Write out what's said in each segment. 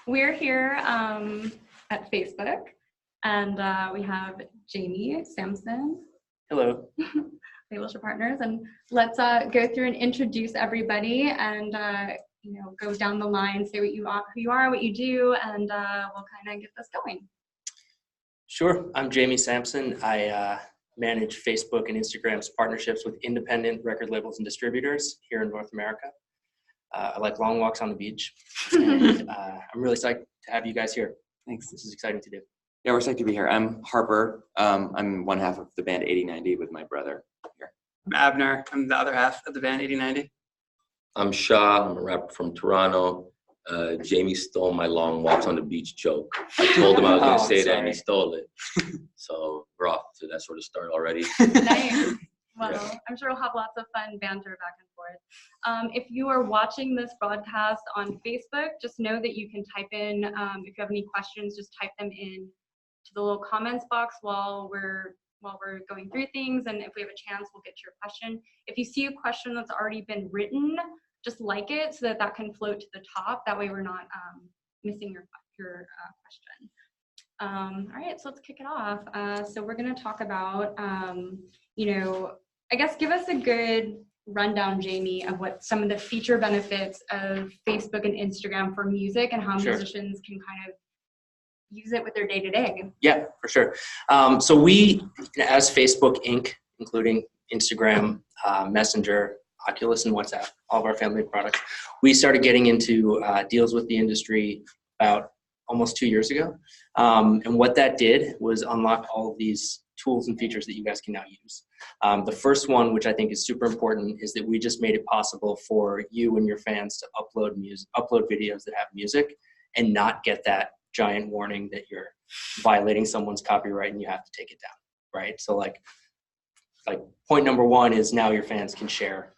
We're here at Facebook, and we have Jamie Sampson. Hello. Labelship Partners, and let's go through and introduce everybody, and go down the line, say who you are, what you do, and we'll kind of get this going. Sure. I'm Jamie Sampson. I manage Facebook and Instagram's partnerships with independent record labels and distributors here in North America. I like long walks on the beach, and I'm really psyched to have you guys here. Thanks. This is exciting to do. Yeah, we're psyched to be here. I'm Harper. I'm one half of the band 8090 with my brother here. I'm Abner. I'm the other half of the band 8090. I'm Shah. I'm a rapper from Toronto. Jamie stole my long walks on the beach joke. I told him I was going to say that, and he stole it. So we're off to that sort of start already. Nice. Well, yeah. I'm sure we'll have lots of fun banter back and forth. If you are watching this broadcast on Facebook, just know that you can type in, if you have any questions, just type them in to the little comments box while we're going through things, and if we have a chance, we'll get to your question. If you see a question that's already been written, just like it so that can float to the top. That way we're not missing your question. All right, so let's kick it off. So we're going to talk about, I guess give us a good rundown, Jamie, of what some of the feature benefits of Facebook and Instagram for music and how musicians can kind of use it with their day-to-day. Yeah, for sure. So we, as Facebook Inc., including Instagram, Messenger, Oculus, and WhatsApp, all of our family of products, we started getting into deals with the industry about almost 2 years ago. And what that did was unlock all of these tools and features that you guys can now use. The first one, which I think is super important, is that we just made it possible for you and your fans to upload videos that have music and not get that giant warning that you're violating someone's copyright and you have to take it down, right? So like point number one is now your fans can share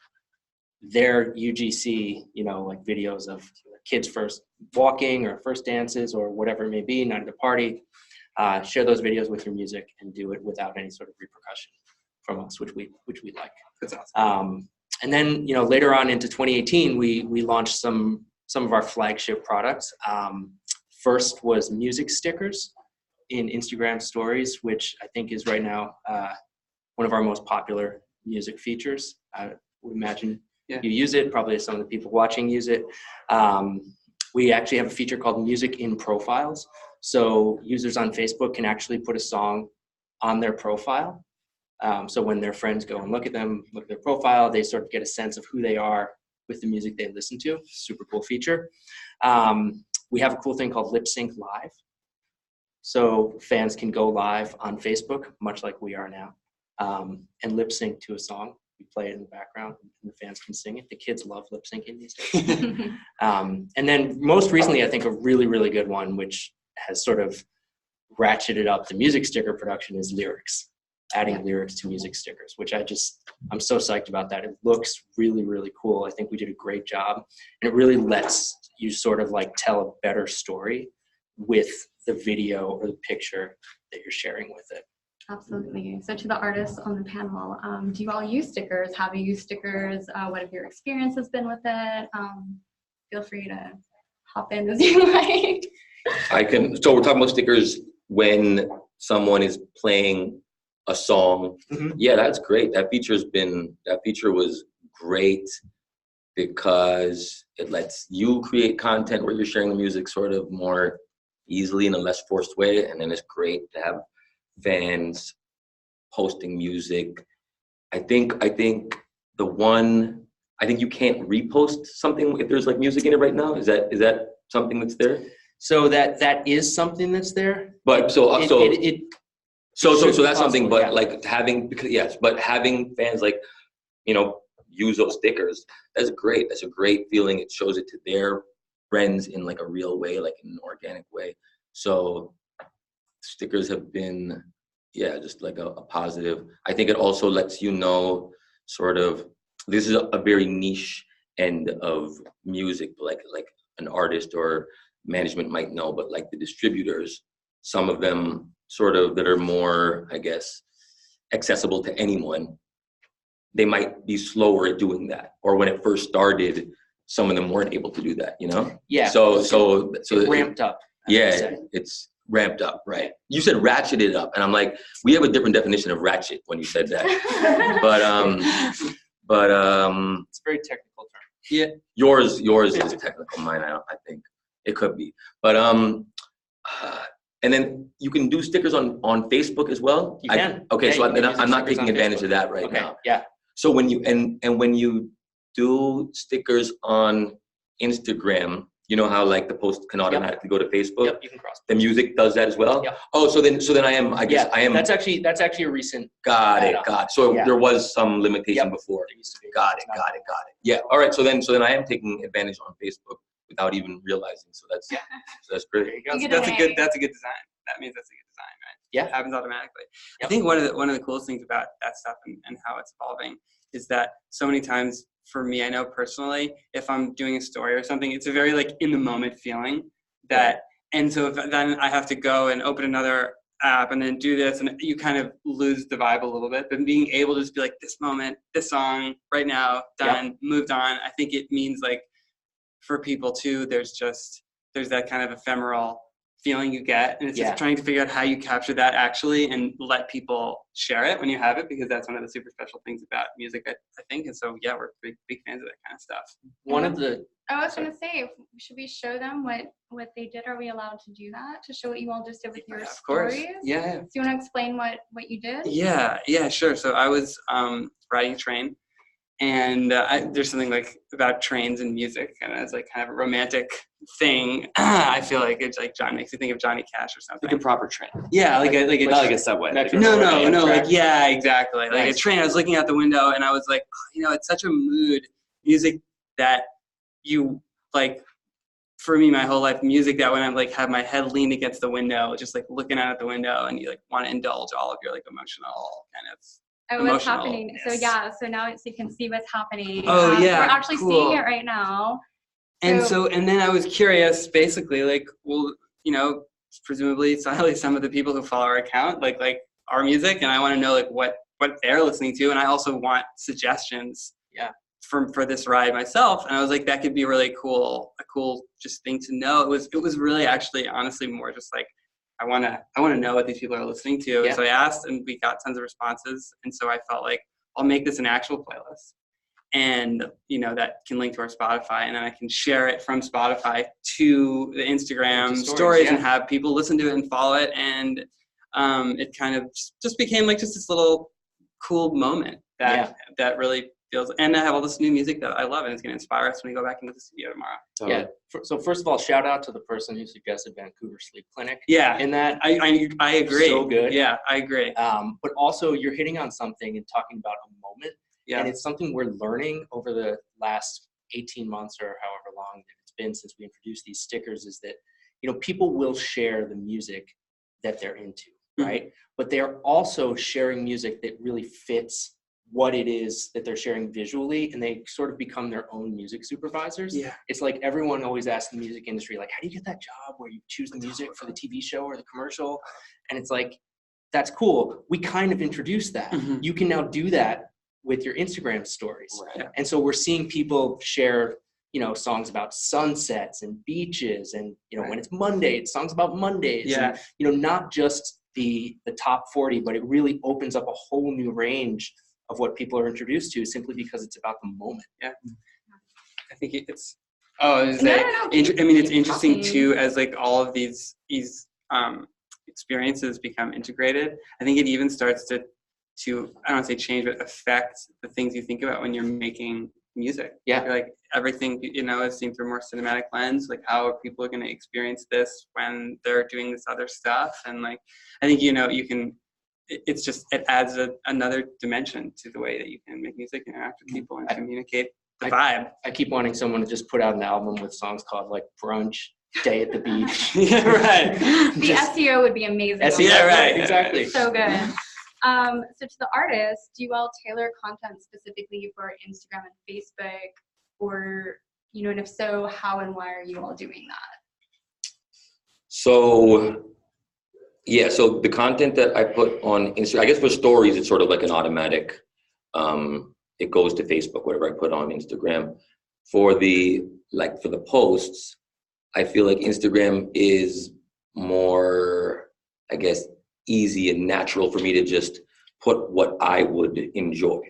their UGC, like videos of kids first walking or first dances or whatever it may be, night at a party. Share those videos with your music and do it without any sort of repercussion from us, which we like. That's awesome. And then later on into 2018, we launched some of our flagship products. First was music stickers in Instagram stories, which I think is right now one of our most popular music features. I would imagine you use it, probably some of the people watching use it. We actually have a feature called Music in Profiles. So users on Facebook can actually put a song on their profile. So when their friends go and look at their profile, they sort of get a sense of who they are with the music they listen to. Super cool feature. We have a cool thing called Lip Sync Live. So fans can go live on Facebook, much like we are now, and lip sync to a song. We play it in the background, and the fans can sing it. The kids love lip syncing these days. And then most recently, I think a really, really good one, which has sort of ratcheted up the music sticker production, is lyrics. Adding lyrics to music stickers, which I'm so psyched about that. It looks really, really cool. I think we did a great job, and it really lets you sort of like tell a better story with the video or the picture that you're sharing with it. Absolutely. So to the artists on the panel, do you all use stickers? Have you used stickers? What have your experiences been with it? Feel free to hop in as you like. So we're talking about stickers when someone is playing a song. Mm-hmm. Yeah, that's great. That feature was great because it lets you create content where you're sharing the music sort of more easily in a less forced way. And then it's great to have fans posting music. I think you can't repost something if there's like music in it right now. Is that something that's there? So that is something that's there. But so that's something. But yeah. But having fans use those stickers, that's great. That's a great feeling. It shows it to their friends in like a real way, like in an organic way. So stickers have been, just like a positive. I think it also lets you know sort of, this is a very niche end of music, like an artist or management might know, but like the distributors, some of them sort of that are more, I guess, accessible to anyone, they might be slower at doing that. Or when it first started, some of them weren't able to do that, you know? Yeah. So it ramped up. as you yeah, said. it's ramped up, right? You said ratcheted up, and I'm like, we have a different definition of ratchet when you said that. but It's a very technical term. yeah, yours is technical. Mine, I think it could be. But and then you can do stickers on Facebook as well. You can. Okay, Yeah, so you can use I'm not stickers taking on advantage Facebook. of that right Okay. now. Yeah. So when you and when you do stickers on Instagram, you know how like the post can automatically go to Facebook. Yep. You can cross. The music does that as well. Yep. Oh, so then I am. I guess I am. That's actually a recent. Got it. So Yeah. there was some limitation before. There used to be. Got it. Yeah. All right. So then I am taking advantage on Facebook without even realizing. So that's great. There you go. You get That's an a good. A. That's a good design. That means that's a good design, right? Yeah. It happens automatically. Yep. I think one of the coolest things about that stuff and how it's evolving is that so many times for me, I know personally, if I'm doing a story or something, it's a very like in the moment feeling that, and so if then I have to go and open another app and then do this, and you kind of lose the vibe a little bit. But being able to just be like, this moment, this song, right now, done, moved on. I think it means like for people too, there's that kind of ephemeral feeling you get, and it's just trying to figure out how you capture that actually and let people share it when you have it, because that's one of the super special things about music, I think. And so yeah, we're big fans of that kind of stuff. One of the. I was going to say, should we show them what they did? Are we allowed to do that? To show what you all just did with your Of course. stories? Yeah. Do you want to explain what you did? Yeah, sure. So I was riding a train, and there's something like about trains and music, and it's like kind of a romantic thing. I feel like it's like John makes you think of Johnny Cash or something. Like a proper train. Yeah, like not like a subway. Metro. no, Train like track. yeah, exactly. Like Nice. a train. I was looking out the window, and I was like, it's such a mood. Music that you like. For me, my whole life, music that when I'm like have my head leaned against the window, just like looking out at the window, and you like want to indulge all of your like emotional kind of. Oh, what's happening? So emotionalness. so now you can see what's happening. Oh, yeah, we're actually cool. seeing it right now. And and then I was curious, basically, like, well, presumably, some of the people who follow our account like our music, and I want to know like what they're listening to, and I also want suggestions. Yeah. For this ride myself, and I was like, that could be really cool, a cool just thing to know. It was really actually honestly more just like I want to know what these people are listening to. Yeah. So I asked, and we got tons of responses, and so I felt like I'll make this an actual playlist, and that can link to our Spotify, and then I can share it from Spotify to the Instagram stories and have people listen to it and follow it, and it kind of just became like just this little cool moment that really feels, and I have all this new music that I love, and it's going to inspire us when we go back into the studio tomorrow. Yeah. So first of all, shout out to the person who suggested Vancouver Sleep Clinic. Yeah. In that, I agree. So good. Yeah, I agree. But also, you're hitting on something and talking about a moment. Yeah. And it's something we're learning over the last 18 months or however long it's been since we introduced these stickers, is that people will share the music that they're into, right? But they're also sharing music that really fits what it is that they're sharing visually, and they sort of become their own music supervisors. Yeah. It's like everyone always asks the music industry, like, how do you get that job where you choose the music for the TV show or the commercial? And it's like, that's cool. We kind of introduced that. Mhm. You can now do that with your Instagram stories. Right. And so we're seeing people share, songs about sunsets and beaches, and, when it's Monday, it's songs about Mondays. Yeah. And, not just the top 40, but it really opens up a whole new range of what people are introduced to simply because it's about the moment. Yeah. I think it's. Oh, No. It's interesting Talking. too, as like all of these experiences become integrated. I think it even starts to I don't want to say change, but affect the things you think about when you're making music. Yeah. You're like everything, is seen through a more cinematic lens. Like, how are people going to experience this when they're doing this other stuff? And like, I think, you can, it's just, it adds another dimension to the way that you can make music, interact with people, and communicate the vibe. I keep wanting someone to just put out an album with songs called like Brunch, Day at the Beach. Yeah, right. The SEO would be amazing. SEO, right. Exactly. So good. So to the artists, do you all tailor content specifically for Instagram and Facebook, or, and if so, how and why are you all doing that? So the content that I put on Instagram, I guess for stories, it's sort of like an automatic, it goes to Facebook, whatever I put on Instagram. for the posts, I feel like Instagram is more, I guess, easy and natural for me to just put what I would enjoy.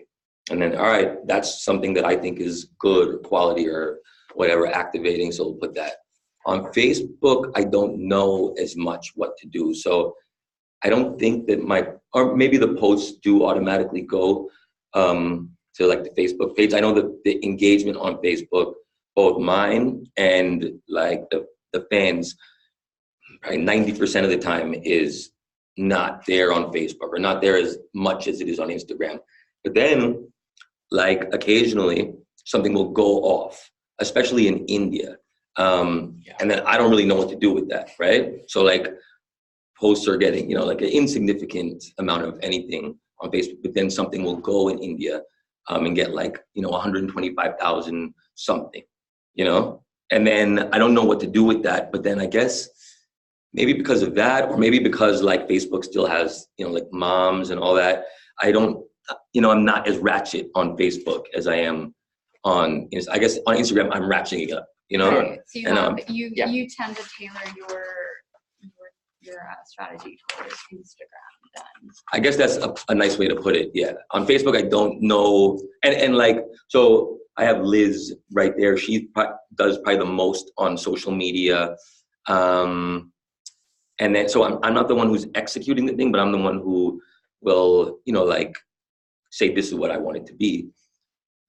And then, all right, that's something that I think is good quality or whatever, activating, so we'll put that. On Facebook, I don't know as much what to do. So I don't think that or maybe the posts do automatically go to like the Facebook page. I know that the engagement on Facebook, both mine and like the fans, probably 90% of the time is not there on Facebook, or not there as much as it is on Instagram. But then, like, occasionally something will go off, especially in India. And then I don't really know what to do with that, right? So like posts are getting, like an insignificant amount of anything on Facebook, but then something will go in India and get like, 125,000 something, and then I don't know what to do with that. But then I guess maybe because of that, or maybe because like Facebook still has, like moms and all that, I don't, I'm not as ratchet on Facebook as I am on, I guess on Instagram, I'm ratcheting it up, Right. So you and, have, you tend to tailor your strategy towards Instagram then. I guess that's a nice way to put it. Yeah. On Facebook, I don't know. And like, so I have Liz right there. She does probably the most on social media. And then, so I'm not the one who's executing the thing, but I'm the one who will, like say, this is what I want it to be.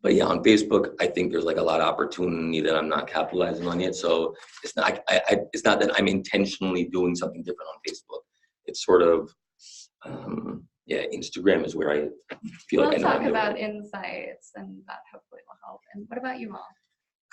But yeah, on Facebook, I think there's like a lot of opportunity that I'm not capitalizing on yet. So it's not, it's not that I'm intentionally doing something different on Facebook. It's sort of, Instagram is where I feel like I We'll know talk I'm doing about it. insights, and that hopefully will help. And what about you all?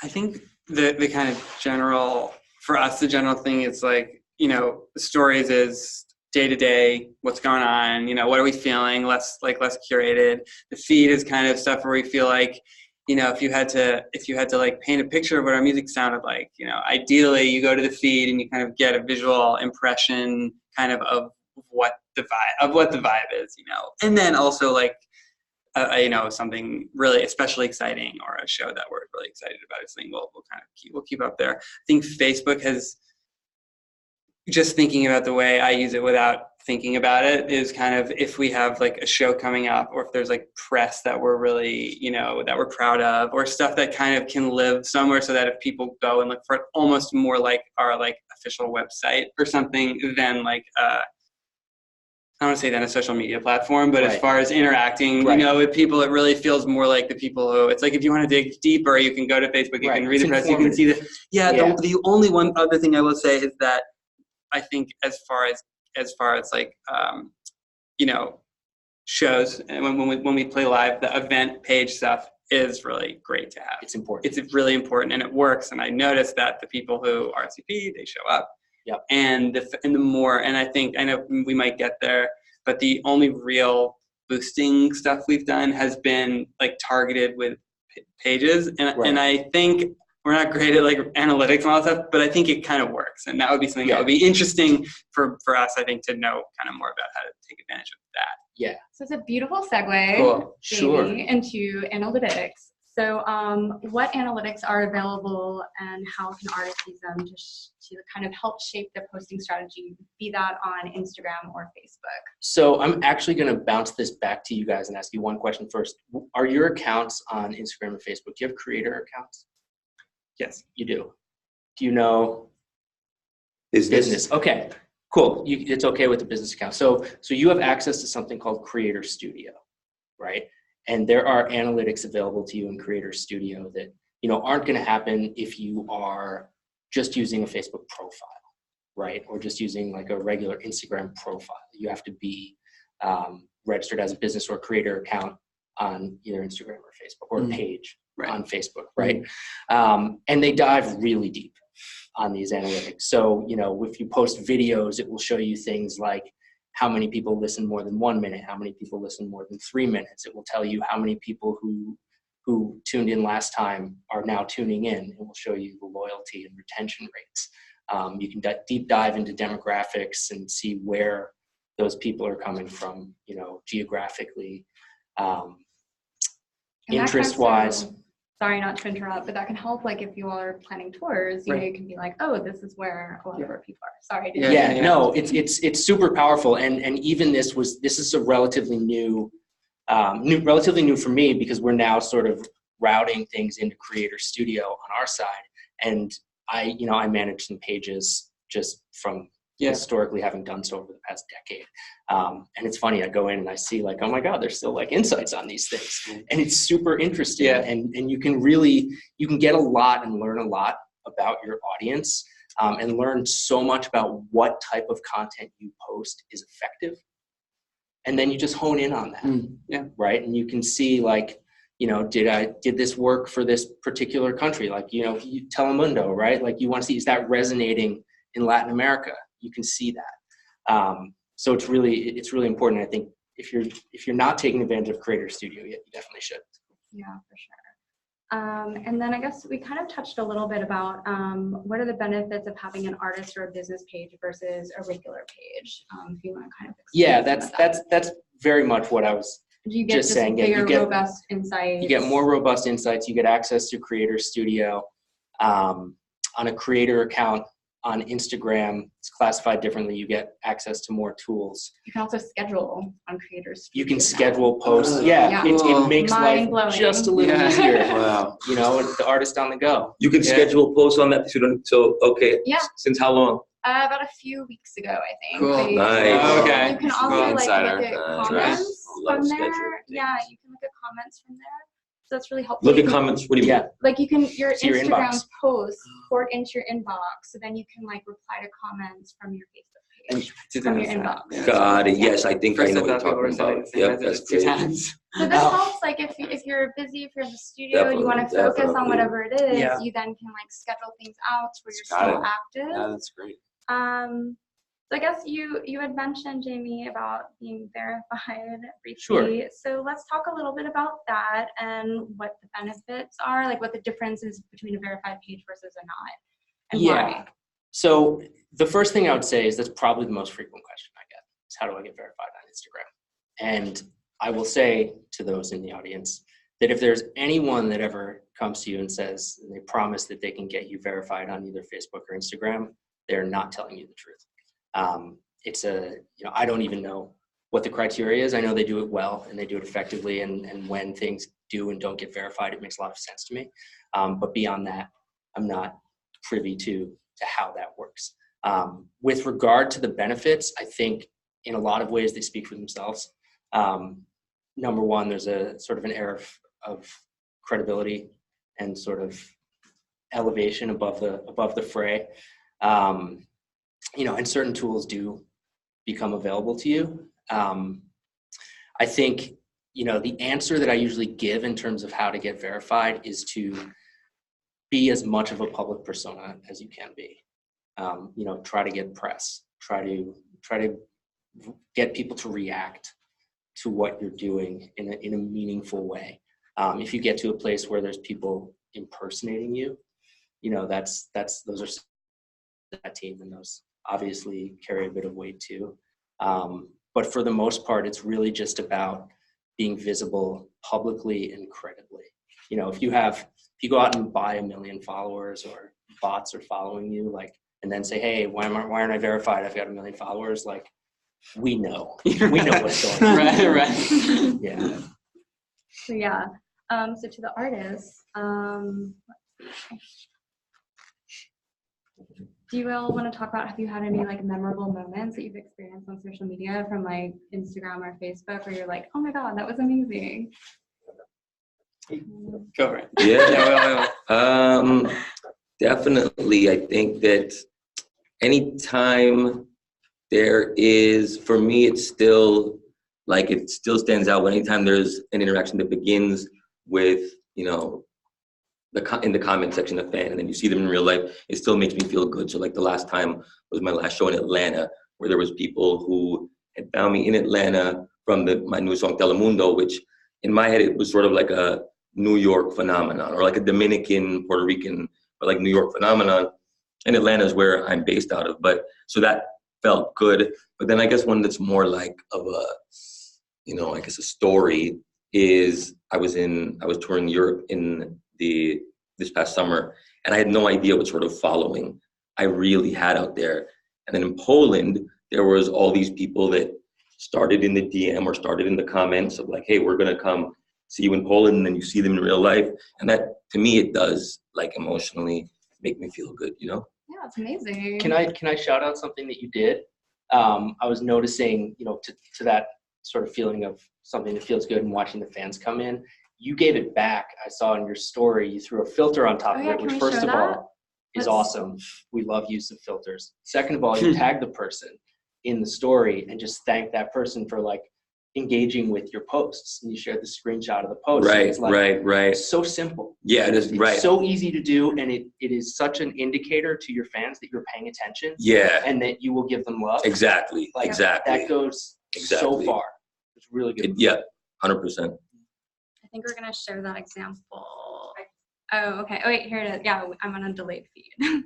I think the kind of general, for us, the general thing is like, the stories is day to day, what's going on, what are we feeling, less curated. The feed is kind of stuff where we feel like, if you had to like paint a picture of what our music sounded like, ideally you go to the feed and you kind of get a visual impression kind of what the vibe is, and then also like, something really especially exciting or a show that we're really excited about is something we'll keep up there. I think Facebook has, just thinking about the way I use it without thinking about it, is kind of, if we have like a show coming up, or if there's like press that we're really, that we're proud of, or stuff that kind of can live somewhere, so that if people go and look for it, almost more like our like official website or something than like I don't want to say than a social media platform, but as far as interacting, with people, it really feels more like the people who, it's like, if you want to dig deeper, you can go to Facebook, you can read the press, you can see the, the only one other thing I will say is that I think as far as like, shows, and when we play live, the event page stuff is really great to have. It's important. It's really important, and it works. And I noticed that the people who RSVP, they show up. Yep. And the more, and I know we might get there, but the only real boosting stuff we've done has been like targeted with pages, and I think we're not great at like analytics and all that stuff, but I think it kind of works, and that would be something that would be interesting for us, I think, to know kind of more about how to take advantage of that. Yeah. So it's a beautiful segue, Cool. Sure. into analytics. So what analytics are available, and how can artists use them to kind of help shape their posting strategy, be that on Instagram or Facebook? So I'm actually going to bounce this back to you guys and ask you one question first. Are your accounts on Instagram and Facebook, do you have creator accounts? Yes. You do. Do you know Business. Okay, cool. It's okay with the business account. So you have access to something called Creator Studio, right? And there are analytics available to you in Creator Studio that, aren't going to happen if you are just using a Facebook profile, right? Or just using like a regular Instagram profile. You have to be registered as a business or creator account on either Instagram or Facebook, or a page on Facebook, right? And they dive really deep on these analytics. So, if you post videos, it will show you things like how many people listen more than 1 minute, how many people listen more than 3 minutes. It will tell you how many people who tuned in last time are now tuning in. It will show you the loyalty and retention rates. You can deep dive into demographics and see where those people are coming from, geographically, interest-wise. sorry not to interrupt, but that can help, like, if you all are planning tours, you know, Right. you can be like, oh, this is where a lot of our people are. Sorry. Yeah, Yeah, no, it's super powerful, and even this is a relatively new, relatively new for me, because we're now sort of routing things into Creator Studio on our side, and I manage some pages just from historically having done so over the past decade. And it's funny, I go in and I see, like, oh my God, there's still like insights on these things. And it's super interesting. And you can get a lot and learn a lot about your audience, and learn so much about what type of content you post is effective. And then you just hone in on that. Right. And you can see, like, did this work for this particular country? Like, Telemundo, right? Like, you want to see, is that resonating in Latin America? You can see that. So it's really important. I think if you're not taking advantage of Creator Studio yet, you definitely should. Yeah, for sure. And then I guess we kind of touched a little bit about what are the benefits of having an artist or a business page versus a regular page. If you want to kind of explain that's very much what I was you get just saying. Yeah, bigger, robust insights. You get more robust insights. You get access to Creator Studio. On a creator account on Instagram, it's classified differently. You get access to more tools. You can also schedule on Creator Studio. You can schedule posts. It makes life just a little easier. Wow. The artist on the go. You can schedule posts on that. Okay. Yeah. Since how long? About a few weeks ago, I think. Cool. Nice. Okay. You can also Insider. look at Nice. comments Love from schedule. there. Yeah, you can look at comments from there. So that's really helpful. Look at comments. What do you mean? Like, you can, your See your Instagram inbox. posts port into your inbox, so then you can, like, reply to comments from your Facebook page, from your inbox. Got it. Yes, I think I know what you're talking about. Yep, that's two great. times. So this helps, like, if you're busy, if you're in the studio, you want to focus on whatever it is, you then can, like, schedule things out where you're still active. Yeah, that's great. So I guess you had mentioned, Jamie, about being verified briefly. Sure. So let's talk a little bit about that and what the benefits are, like what the difference is between a verified page versus a not, and why. So the first thing I would say is that's probably the most frequent question I get is, how do I get verified on Instagram? And I will say to those in the audience that if there's anyone that ever comes to you and says, and they promise that they can get you verified on either Facebook or Instagram, they're not telling you the truth. I don't even know what the criteria is. I know they do it well and they do it effectively. And when things do and don't get verified, it makes a lot of sense to me. But beyond that, I'm not privy to how that works. With regard to the benefits, I think in a lot of ways they speak for themselves. Number one, there's a sort of an air of credibility and sort of elevation above the fray. And certain tools do become available to you. I think, the answer that I usually give in terms of how to get verified is to be as much of a public persona as you can be. Try to get press, try to get people to react to what you're doing in a meaningful way. If you get to a place where there's people impersonating you, those are that team, and those obviously carry a bit of weight too. But for the most part, it's really just about being visible publicly and credibly. If you go out and buy 1 million followers, or bots are following you, and then say, hey, why aren't I verified? I've got 1 million followers. We know what's going on. Right. Yeah. So to the artists, do you all want to talk about, have you had any memorable moments that you've experienced on social media from Instagram or Facebook where you're like, oh my God, that was amazing? Go for it. Yeah. Definitely. I think that anytime there is, for me, it still stands out. Anytime there's an interaction that begins with, in the comment section, a fan, and then you see them in real life, it still makes me feel good. So the last time was my last show in Atlanta, where there was people who had found me in Atlanta from my new song Telemundo, which in my head, it was sort of like a New York phenomenon, or like a Dominican, Puerto Rican, but New York phenomenon. And Atlanta is where I'm based out of. But so that felt good. But then I guess one that's more of a, I guess a story is I was touring Europe in this past summer, and I had no idea what sort of following I really had out there. And then in Poland, there was all these people that started in the DM or started in the comments of like, hey, we're gonna come see you in Poland, and then you see them in real life. And that, to me, it does like emotionally make me feel good, you know? Yeah, it's amazing. Can I shout out something that you did? I was noticing, to that sort of feeling of something that feels good and watching the fans come in. You gave it back. I saw in your story, you threw a filter on top of it, which first of all is awesome. We love use of filters. Second of all, you tagged the person in the story and just thanked that person for like engaging with your posts. And you shared the screenshot of the post. Right, it's like, right. It's so simple. Yeah, it is, It's right. so easy to do, and it is such an indicator to your fans that you're paying attention. Yeah. And that you will give them love. Exactly. Like, exactly. That goes so Exactly. far. It's really good. Yeah, 100%. I think we're gonna share that example. Oh, okay. Oh wait, here it is. Yeah, I'm on a delayed feed.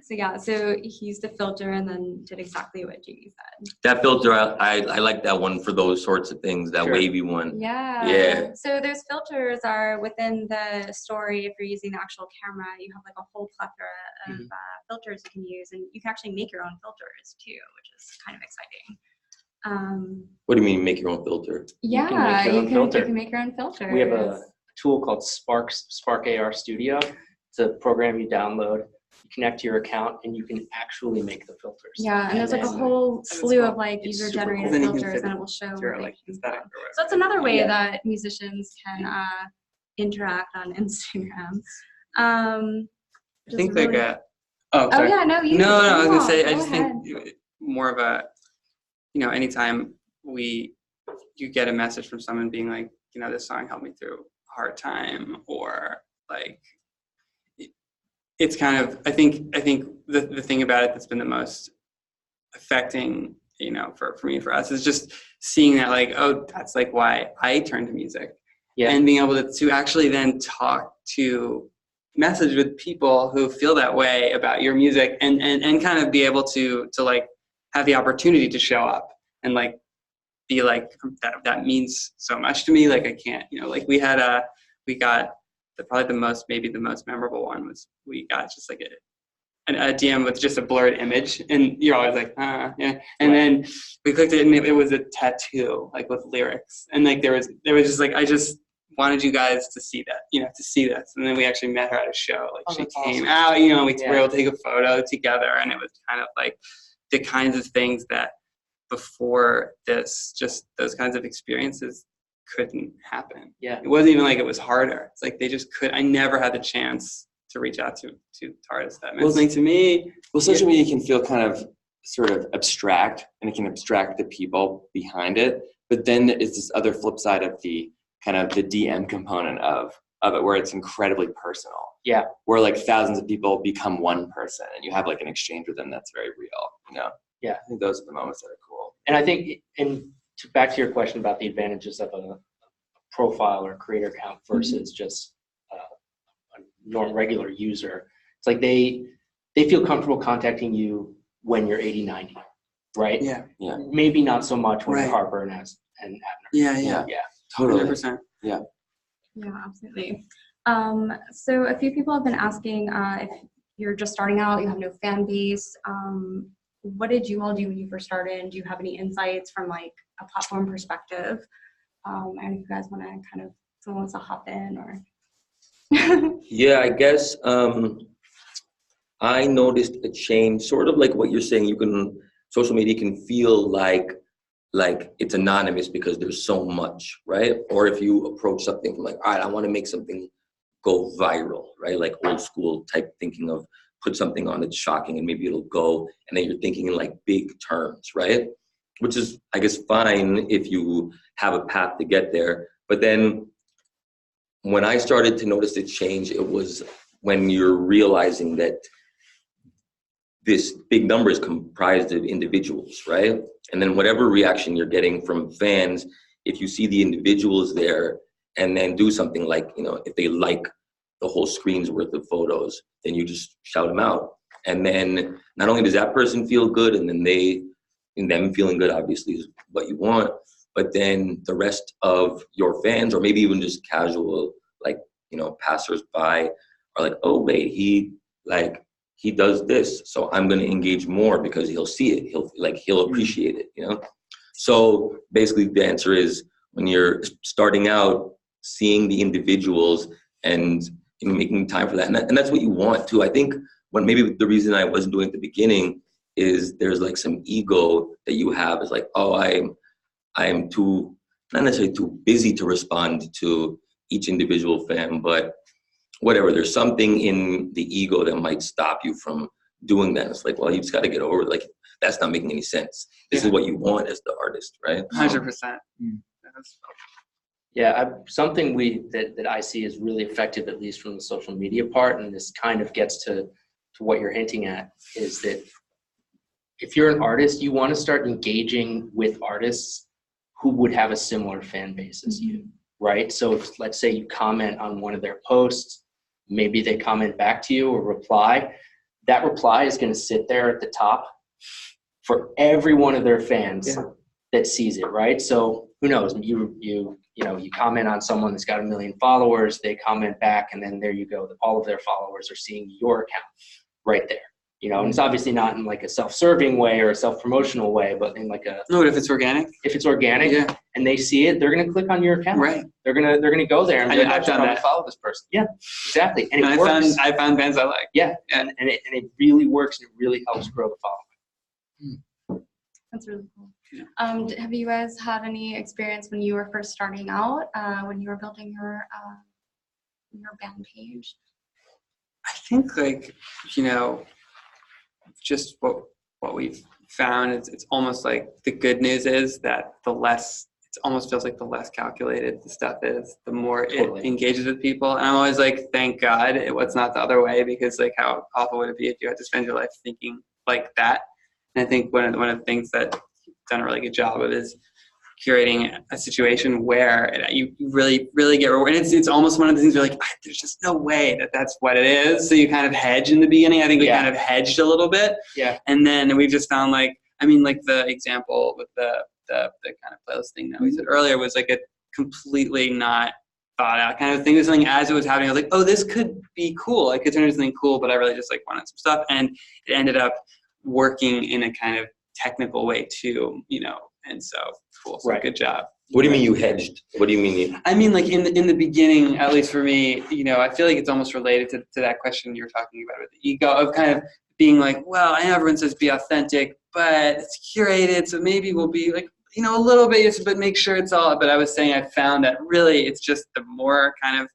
So he used a filter and then did exactly what Jamie said. That filter, I like that one for those sorts of things, that Sure. wavy one. Yeah. Yeah. So those filters are within the story. If you're using the actual camera, you have like a whole plethora of filters you can use, and you can actually make your own filters too, which is kind of exciting. What do you mean make your own filter? Yeah, can make your own filter. You can make your own filters. We have a tool called Spark AR Studio. It's a program you download. You connect to your account, and you can actually make the filters. Yeah, and there's like a then whole That's slew cool. of like It's user-generated super cool. Then you can filters, fit and it will show your, what like, they can aesthetic do. or whatever. So that's another way Yeah. that musicians can interact on Instagram. I which think is like really- oh, Oh sorry. yeah, no, you. No, I was gonna say, I go just ahead. think more of a, anytime you get a message from someone being like, this song helped me through a hard time, or like, it's kind of, I think the thing about it that's been the most affecting, for me and for us is just seeing that like, oh, that's like why I turned to music. Yeah. And being able to actually then message with people who feel that way about your music, and kind of be able to like have the opportunity to show up and like be like, that means so much to me. Like I can't, like we got probably the most memorable one was we got just like a DM with just a blurred image, and you're always like, yeah. And then we clicked it, and it was a tattoo, like with lyrics, and like there was just like, I just wanted you guys to see that, to see this. And then we actually met her at a show. Like she came out, we were able to take a photo together, and it was kind of like the kinds of things that before this, just those kinds of experiences couldn't happen. Yeah. It wasn't even like it was harder. It's like they just I never had the chance to reach out to artists that meant something to me. Well, social media can feel kind of sort of abstract, and it can abstract the people behind it. But then it's this other flip side of the kind of the DM component of it, where it's incredibly personal. Yeah. Where like thousands of people become one person, and you have like an exchange with them that's very real. Yeah. I think those are the moments that are cool. And I think, back to your question about the advantages of a profile or creator account versus just a regular user, it's like they feel comfortable contacting you when you're 80-90, right? Yeah. Maybe not so much when Right. you're Harper and Abner. Yeah. Totally. 100%. Yeah, absolutely. So a few people have been asking if you're just starting out, you have no fan base. What did you all do when you first started? Do you have any insights from like a platform perspective? And if you guys want to someone wants to hop in or. Yeah, I guess I noticed a change, sort of like what you're saying. Social media can feel like it's anonymous because there's so much, right? Or if you approach something from like, all right, I want to make something go viral, right? Like old school type thinking of put something on that's shocking and maybe it'll go, and then you're thinking in like big terms, right? Which is, I guess, fine if you have a path to get there. But then when I started to notice the change, it was when you're realizing that this big number is comprised of individuals, right? And then whatever reaction you're getting from fans, if you see the individuals there and then do something like, if they like the whole screen's worth of photos, then you just shout them out. And then not only does that person feel good, and then them feeling good obviously is what you want, but then the rest of your fans, or maybe even just casual like passersby are like, oh wait, he does this, so I'm going to engage more because he'll see it, he'll appreciate it. So basically the answer is, when you're starting out, seeing the individuals and making time for that. And that's what you want too. I think when maybe the reason I wasn't doing it at the beginning is there's like some ego that you have, is like, oh, I am too, not necessarily too busy to respond to each individual fan, but whatever, there's something in the ego that might stop you from doing that. It's like, well, you just got to get over it. Like, that's not making any sense. This is what you want as the artist, right? 100%. Yeah, something that I see is really effective, at least from the social media part, and this kind of gets to what you're hinting at, is that if you're an artist, you want to start engaging with artists who would have a similar fan base as you, right? So if, let's say you comment on one of their posts, maybe they comment back to you or reply, that reply is going to sit there at the top for every one of their fans that sees it, right? So who knows, you comment on someone that's got 1 million followers, they comment back, and then there you go. All of their followers are seeing your account right there. And it's obviously not in like a self-serving way or a self-promotional way, but in like a... No, but if it's organic? If it's organic and they see it, they're going to click on your account. Right. They're going to go there and I've done that. follow this person. Yeah, exactly. And I found bands I like. Yeah, and it really works, and it really helps grow the following. That's really cool. Have you guys had any experience when you were first starting out, when you were building your band page? I think just what we've found is, it's almost like the good news is that it almost feels like the less calculated the stuff is, the more it engages with people. And I'm always like, thank God it's not the other way, because like how awful would it be if you had to spend your life thinking like that? And I think one of the things that you've done a really good job of is curating a situation where you really, really get rewarded. And it's almost one of the things where you're like, there's just no way that that's what it is. So you kind of hedge in the beginning. I think we kind of hedged a little bit. Yeah. And then we've just found like the example with the kind of playlist thing that we said earlier was like a completely not thought out kind of thing. It was something as it was happening, I was like, oh, this could be cool. I could turn into something cool, but I really just like wanted some stuff. And it ended up working in a kind of technical way too, and so cool. So good job. What do you mean you hedged? What do you mean? I mean, like in the beginning, at least for me, I feel like it's almost related to that question you were talking about with the ego of kind of being like, well, I know everyone says be authentic, but it's curated, so maybe we'll be like, a little bit, but make sure it's all. But I was saying I found that really it's just the more kind of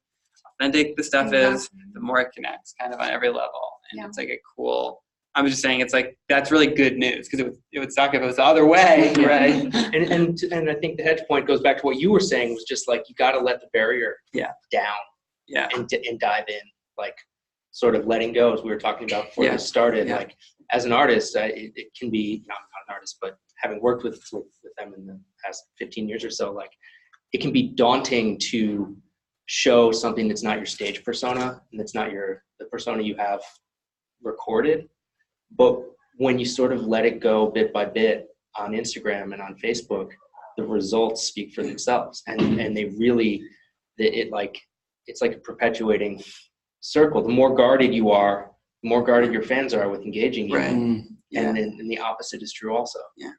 authentic the stuff is, the more it connects kind of on every level. And it's like a cool... I was just saying it's like, that's really good news, because it would suck if it was the other way, right? and I think the hedge point goes back to what you were saying, was just like, you got to let the barrier down and dive in, like sort of letting go, as we were talking about before this started. Like as an artist, it can be, not an artist, but having worked with them in the past 15 years or so, like it can be daunting to show something that's not your stage persona, and that's not the persona you have recorded. But when you sort of let it go bit by bit on Instagram and on Facebook, the results speak for themselves, and they really, it's like a perpetuating circle. The more guarded you are, the more guarded your fans are with engaging you, and then the opposite is true also. Yeah,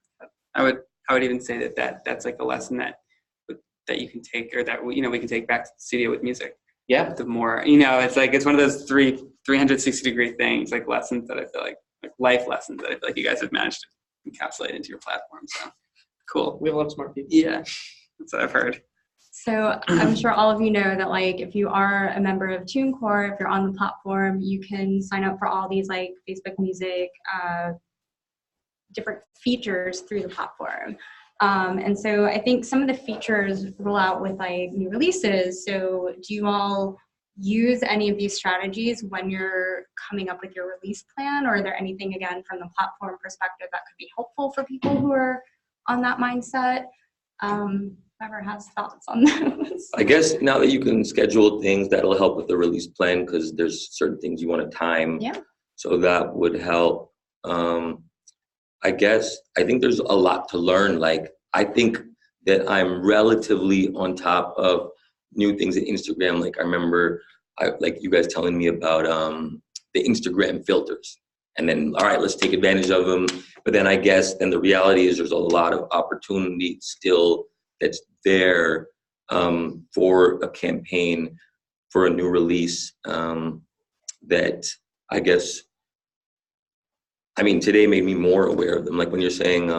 I would even say that's like a lesson that you can take, or that we can take back to the studio with music. Yeah, the more it's like it's one of those 360-degree things, like lessons that I feel like life lessons that I feel like you guys have managed to encapsulate into your platform. So cool. We have a lot of smart people. Yeah, that's what I've heard. So I'm sure all of you know that like if you are a member of TuneCore, if you're on the platform, you can sign up for all these like Facebook Music different features through the platform. And so I think some of the features roll out with like new releases. So do you all use any of these strategies when you're coming up with your release plan, or are there anything, again, from the platform perspective that could be helpful for people who are on that mindset? Whoever has thoughts on those. I guess now that you can schedule things, that'll help with the release plan, because there's certain things you want to time. Yeah. So that would help. I think there's a lot to learn. Like, I think that I'm relatively on top of new things in Instagram. Like I remember, like you guys telling me about the Instagram filters, and then all right, let's take advantage of them. But then I guess then the reality is there's a lot of opportunity still that's there for a campaign, for a new release that I guess. I mean, today made me more aware of them. Like when you're saying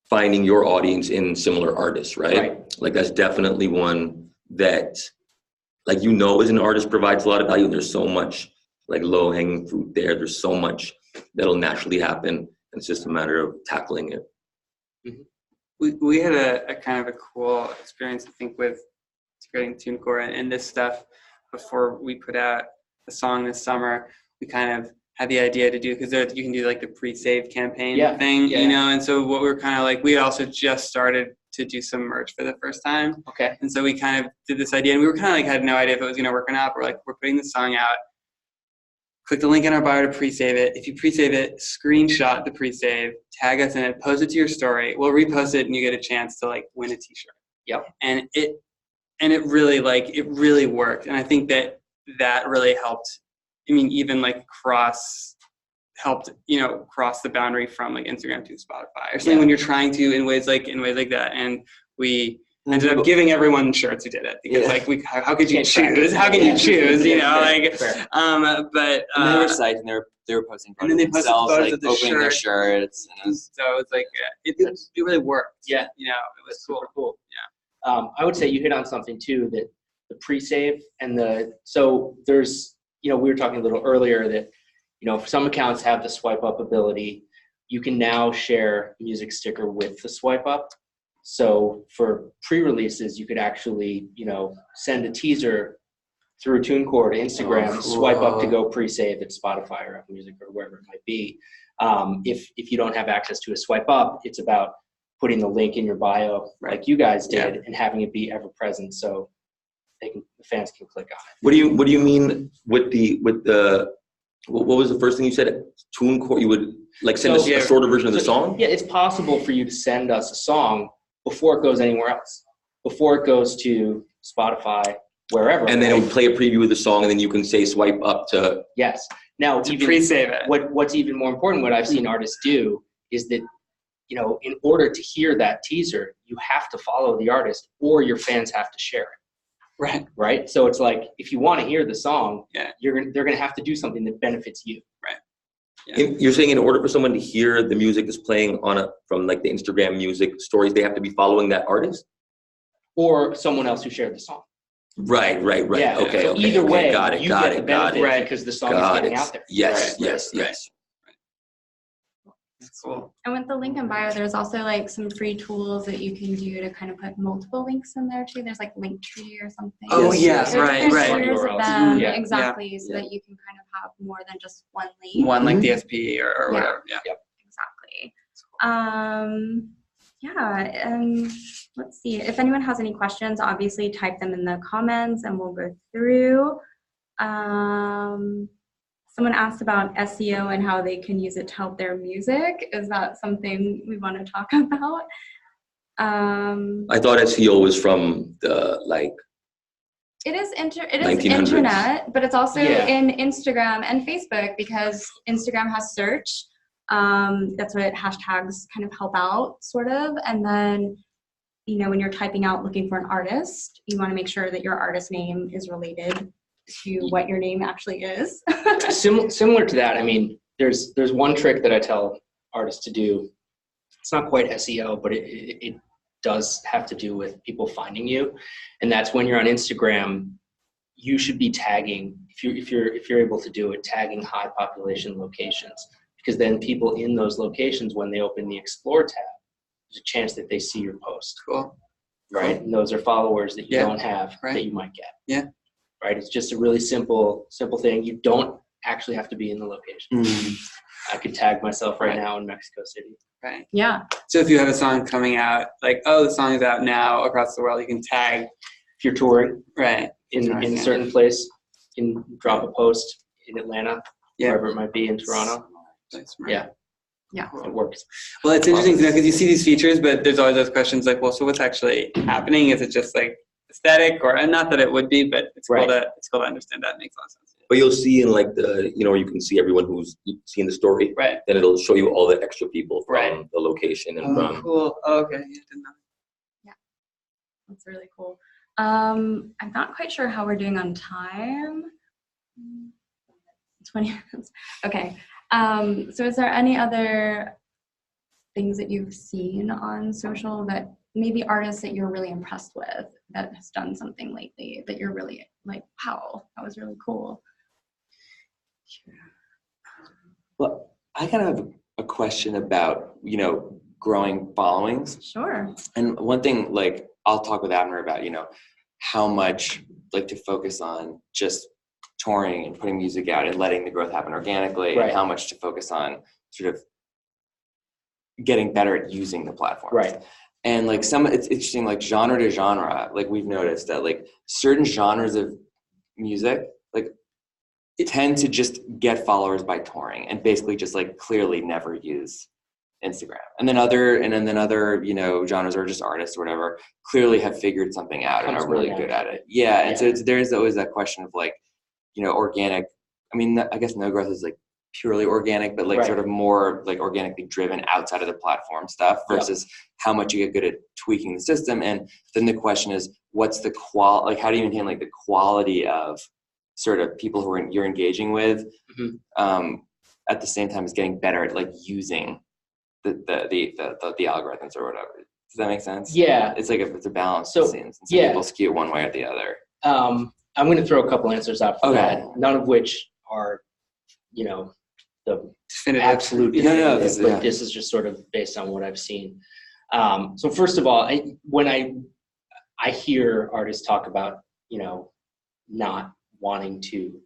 finding your audience in similar artists, right? Like that's definitely one that, like, as an artist provides a lot of value. There's so much like low hanging fruit there. There's so much that'll naturally happen. It's just a matter of tackling it. We had a kind of a cool experience, I think, with creating TuneCore and this stuff before we put out the song this summer. We kind of had the idea to do, because you can do like the pre-save campaign thing, you know, and so what we were kind of like, we also just started to do some merch for the first time. Okay. And so we kind of did this idea, and we were kind of like, had no idea if it was going to work or not. We're like, we're putting this song out. Click the link in our bio to pre-save it. If you pre-save it, screenshot the pre-save, tag us in it, post it to your story. We'll repost it, and you get a chance to like win a t-shirt. Yep. And it really worked. And I think that really helped. I mean, even like cross the boundary from like Instagram to Spotify or something when you're trying to in ways like that. And we ended up giving everyone shirts who did it, because like how could you choose? How can you choose? You know, like but and they were psyched, and they were posting photos of themselves, like opening their shirts, and so it's like it really worked. Yeah, you know, it was cool. Yeah, I would say you hit on something too, that the pre-save and so there's, you know, we were talking a little earlier that, you know, some accounts have the swipe up ability. You can now share a music sticker with the swipe up. So for pre-releases, you could actually, you know, send a teaser through TuneCore to Instagram, swipe up to go pre-save at Spotify or Apple Music or wherever it might be. If you don't have access to a swipe up, it's about putting the link in your bio like you guys did and having it be ever present, so the fans can click on it. What do you mean with the what was the first thing you said? TuneCore, you would like send a shorter version of the song? Yeah, it's possible for you to send us a song before it goes anywhere else, before it goes to Spotify, wherever. And then it would play a preview of the song, and then you can say swipe up to. Yes. Now, to pre-save it. What's even more important, what I've seen artists do, is that, you know, in order to hear that teaser, you have to follow the artist, or your fans have to share it. Right. So it's like, if you want to hear the song, they're going to have to do something that benefits you. Right. Yeah. You're saying in order for someone to hear the music that's playing from like the Instagram music stories, they have to be following that artist, or someone else who shared the song. Right. Yeah. Okay. So either way, got it. Right, because the song is getting out there. Yes. That's cool. And with the link in bio, there's also like some free tools that you can do to kind of put multiple links in there too. There's like Linktree or something. Oh yes, There's right. tiers of them, Yeah. exactly, so that you can kind of have more than just one link. One like DSP or whatever. Yeah. Exactly. Let's see. If anyone has any questions, obviously type them in the comments and we'll go through. Someone asked about SEO and how they can use it to help their music. Is that something we want to talk about? I thought SEO was from the It is 1900s. internet, but it's also in Instagram and Facebook, because Instagram has search. That's what hashtags kind of help out, sort of. And then, you know, when you're typing out looking for an artist, you want to make sure that your artist name is related to what your name actually is. Similar to that, I mean, there's one trick that I tell artists to do. It's not quite SEO, but it does have to do with people finding you, and that's when you're on Instagram, you should be tagging, if you're able to do it, tagging high population locations, because then people in those locations, when they open the Explore tab, there's a chance that they see your post. Cool. Right, and those are followers that you don't have that you might get. Yeah. Right, it's just a really simple thing. You don't actually have to be in the location. I could tag myself right now in Mexico City. Right. Yeah. So if you have a song coming out, like, oh, the song is out now across the world, you can tag. If you're touring, in a certain place, you can drop a post in Atlanta, wherever it might be, in Toronto. That's smart. Yeah. Yeah. It works. Well, it's interesting to know because you see these features, but there's always those questions like, well, so what's actually happening? Is it just like aesthetic, or and not that it would be, but it's cool to understand that. It makes a lot of sense. But you'll see in like the, you can see everyone who's seen the story. Right. Then it'll show you all the extra people from Right. the location and from. Cool. Oh, okay. Yeah, didn't know. Yeah, that's really cool. I'm not quite sure how we're doing on time. 20 minutes. Okay. So is there any other things that you've seen on social that maybe artists that you're really impressed with that has done something lately that you're really like, wow, that was really cool? Well, I kind of have a question about, growing followings. Sure. And one thing, like, I'll talk with Abner about, how much, like, to focus on just touring and putting music out and letting the growth happen organically, Right. and how much to focus on sort of getting better at using the platform. Right. And like it's interesting, like genre to genre, like we've noticed that like certain genres of music, like tend to just get followers by touring and basically just like clearly never use Instagram. And then other, genres or just artists or whatever clearly have figured something out and are really good at it. Yeah. And so there's always that question of like, organic. I mean, I guess no growth is like purely organic, but like sort of more like organically driven outside of the platform stuff versus how much you get good at tweaking the system. And then the question is, what's the like, how do you maintain like the quality of sort of people who you're engaging with at the same time as getting better at like using the algorithms or whatever. Does that make sense? Yeah. It's like it's a balance, So, it seems. And some people skew one way or the other. I'm going to throw a couple answers out for Okay. that, none of which are, the Definitive. absolute No, definitive, this is- but yeah. this is just sort of based on what I've seen. So first of all, when I hear artists talk about, not wanting to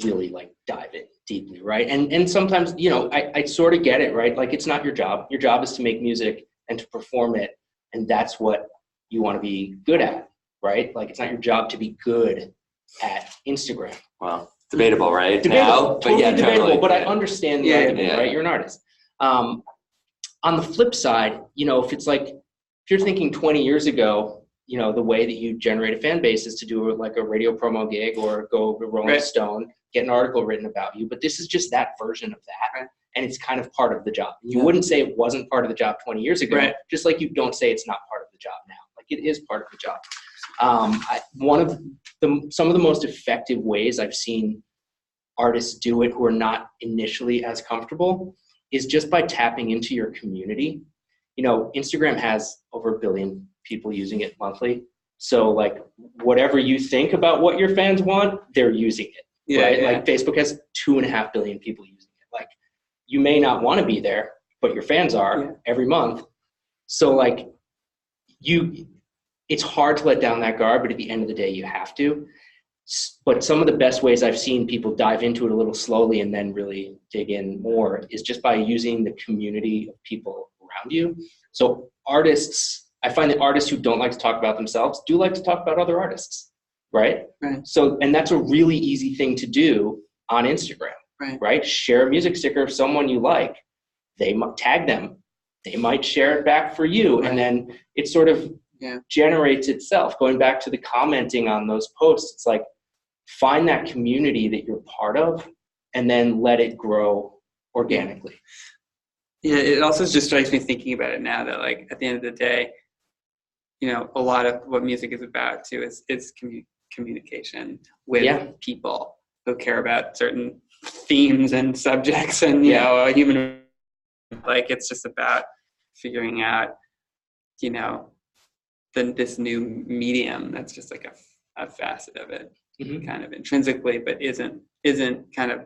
really like dive in deeply, right? And sometimes, I sort of get it, right? Like it's not your job. Your job is to make music and to perform it, and that's what you want to be good at, right? Like it's not your job to be good at Instagram. Well, debatable, right? Debatable, Now, totally but yeah, debatable, totally. but I understand the argument, yeah. right? You're an artist. On the flip side, if you're thinking 20 years ago, the way that you generate a fan base is to do like a radio promo gig or go to Rolling Stone, get an article written about you. But this is just that version of that. And it's kind of part of the job. You wouldn't say it wasn't part of the job 20 years ago, just like you don't say it's not part of the job now. Like it is part of the job. Some of the most effective ways I've seen artists do it who are not initially as comfortable is just by tapping into your community. Instagram has over 1 billion people using it monthly. So like whatever you think about what your fans want, they're using it, right? Yeah. Like Facebook has 2.5 billion people using it. Like you may not want to be there, but your fans are every month. So like it's hard to let down that guard, but at the end of the day, you have to. But some of the best ways I've seen people dive into it a little slowly and then really dig in more is just by using the community of people around you. So I find that artists who don't like to talk about themselves do like to talk about other artists, right? So, and that's a really easy thing to do on Instagram, right? Share a music sticker of someone you like. They might tag them. They might share it back for you. And then it sort of generates itself. Going back to the commenting on those posts, it's like, find that community that you're part of and then let it grow organically. Yeah, it also just strikes me thinking about it now that like at the end of the day, a lot of what music is about too is communication with people who care about certain themes and subjects and, a human, like it's just about figuring out, this new medium that's just like a facet of it, kind of intrinsically, but isn't kind of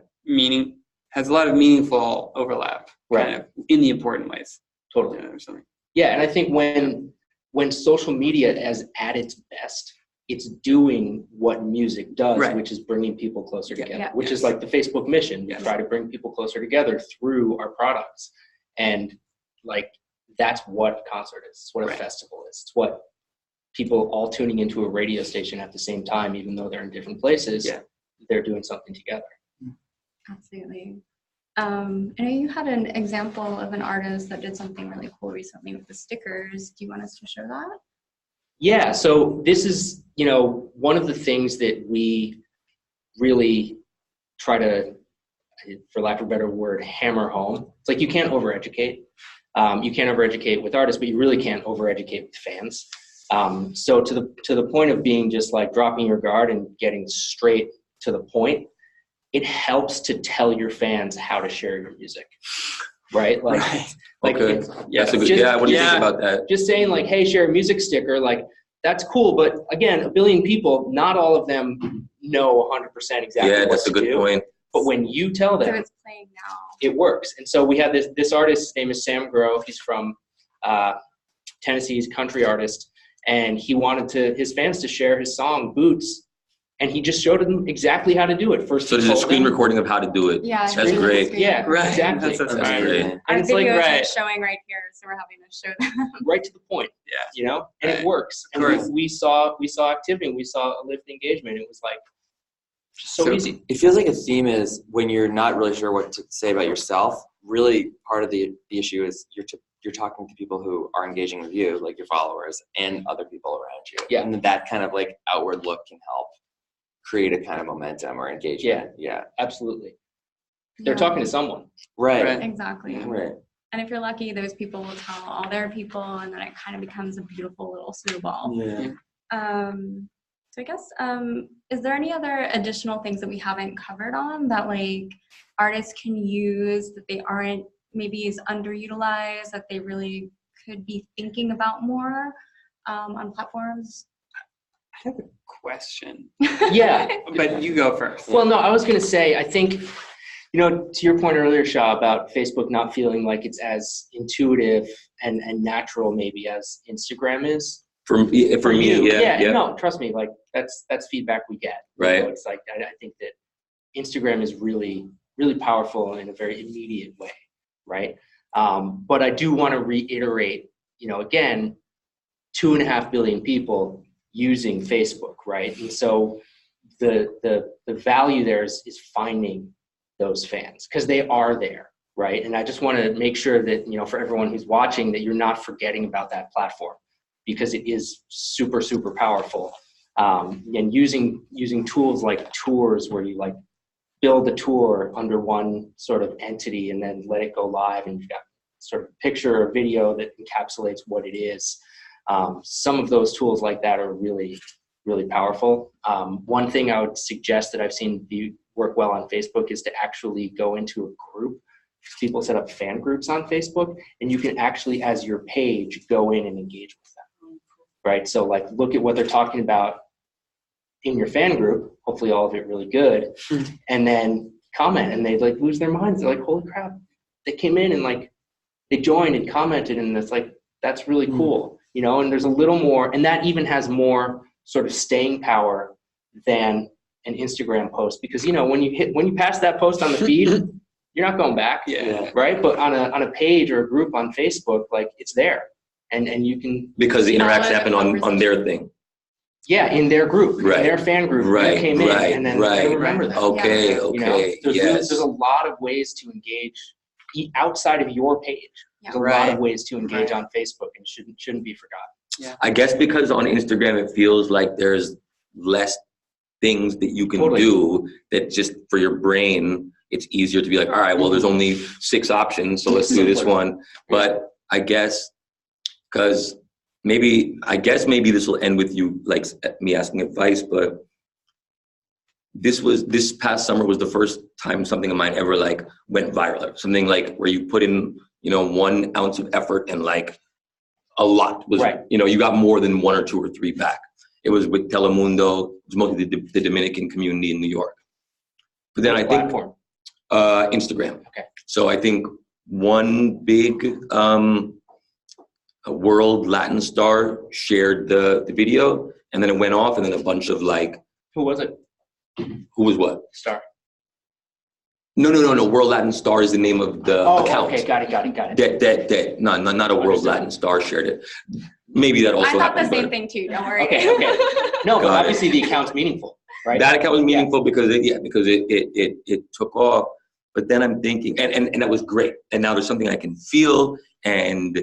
has a lot of meaningful overlap, kind of in the important ways. Totally. Or something. Yeah, and I think when social media is at its best, it's doing what music does, which is bringing people closer together, which is like the Facebook mission. We try to bring people closer together through our products. And like, that's what a concert is. It's what a festival is. It's what people all tuning into a radio station at the same time, even though they're in different places, they're doing something together. Absolutely. I know you had an example of an artist that did something really cool recently with the stickers. Do you want us to show that? Yeah, so this is, one of the things that we really try to, for lack of a better word, hammer home. It's like you can't overeducate. You can't overeducate with artists, but you really can't overeducate with fans. So to the point of being just like dropping your guard and getting straight to the point, it helps to tell your fans how to share your music, right? Like, Right. like Okay. it's- That's a good. just- What do you just- think about that? just saying like, hey, share a music sticker, like that's cool. But again, a billion people, not all of them know 100% exactly Yeah, what that's to a good do. point. But when you tell So them, it's playing now. it works. And so we had this artist, his name is Sam Grow. He's from Tennessee, he's a country artist. And he wanted his fans to share his song, Boots. And he just showed them exactly how to do it. First, So he there's a told screen them- recording of how to do it. Yeah, That's screen- great. screen Yeah, recording. Right. exactly. That's That's fine. great. Our And it's like, video is right. showing right here, so we're having to show them. right to the point. Yeah. And Right. it works. Of And course. we saw activity, we saw a lift engagement. It was like just so easy. It feels like a theme is when you're not really sure what to say about yourself. Really, part of the issue is you're talking to people who are engaging with you, like your followers, and other people around you. Yeah. And that kind of like outward look can help create a kind of momentum or engagement. Yeah. Absolutely. They're Yeah, talking to someone. Right. Right. exactly. Yeah. Right. And if you're lucky, those people will tell all their people, and then it kind of becomes a beautiful little snowball. Yeah. So I guess, is there any other additional things that we haven't covered on that like artists can use that they aren't maybe as underutilized, that they really could be thinking about more on platforms? I have a question, Yeah. but you go first. Well, no, I was going to say, I think, to your point earlier, Shah, about Facebook not feeling like it's as intuitive and natural maybe as Instagram is. For me, yeah. No, trust me, like that's feedback we get. Right. It's like, I think that Instagram is really, really powerful in a very immediate way, right? But I do want to reiterate, again, 2.5 billion people using Facebook, right? And so the value there is finding those fans because they are there, right? And I just want to make sure that, for everyone who's watching, that you're not forgetting about that platform because it is super, super powerful. And using tools like tours where you like build a tour under one sort of entity and then let it go live and you've got sort of a picture or video that encapsulates what it is. Some of those tools like that are really, really powerful. One thing I would suggest that I've seen work well on Facebook is to actually go into a group. People set up fan groups on Facebook, and you can actually, as your page, go in and engage with them, right? So like look at what they're talking about in your fan group, hopefully all of it really good, and then comment, and they like lose their minds. They're like, holy crap, they came in and like they joined and commented, and it's like, that's really cool, and there's a little more, and that even has more sort of staying power than an Instagram post, because when you pass that post on the feed, you're not going back, Yeah. right? But on a page or a group on Facebook, like it's there, and you can, Because the interaction Follow the happened on their thing. yeah, in their group, Right. in their fan group, Right, you came in, right, and then right. they remember that. Okay, Yeah. okay, There's yes. there's a lot of ways to engage outside of your page. There's a lot Right. of ways to engage Right. on Facebook, and shouldn't be forgotten. I guess because on Instagram it feels like there's less things that you can Totally. do, that just for your brain it's easier to be like, all right, well there's only 6 options, so let's do this one. But I guess because maybe this will end with you like me asking advice, but this past summer was the first time something of mine ever like went viral. Something like where you put in 1 ounce of effort and like a lot was, Right. you got more than 1 or 2 or 3 back. It was with Telemundo. It was mostly the Dominican community in New York. But then I think Platform. Instagram. Okay. So I think one big world Latin star shared the video, and then it went off, and then a bunch of like, Who was it? who was what? Star. No. World Latin Star is the name of the account. Okay, got it. That not a World Understood. Latin Star shared it. Maybe that also I thought the happened. same but thing too. Don't worry. Okay. No, but Got it. obviously the account's meaningful, right? That account was meaningful because it took off. But then I'm thinking, and that was great. And now there's something I can feel, and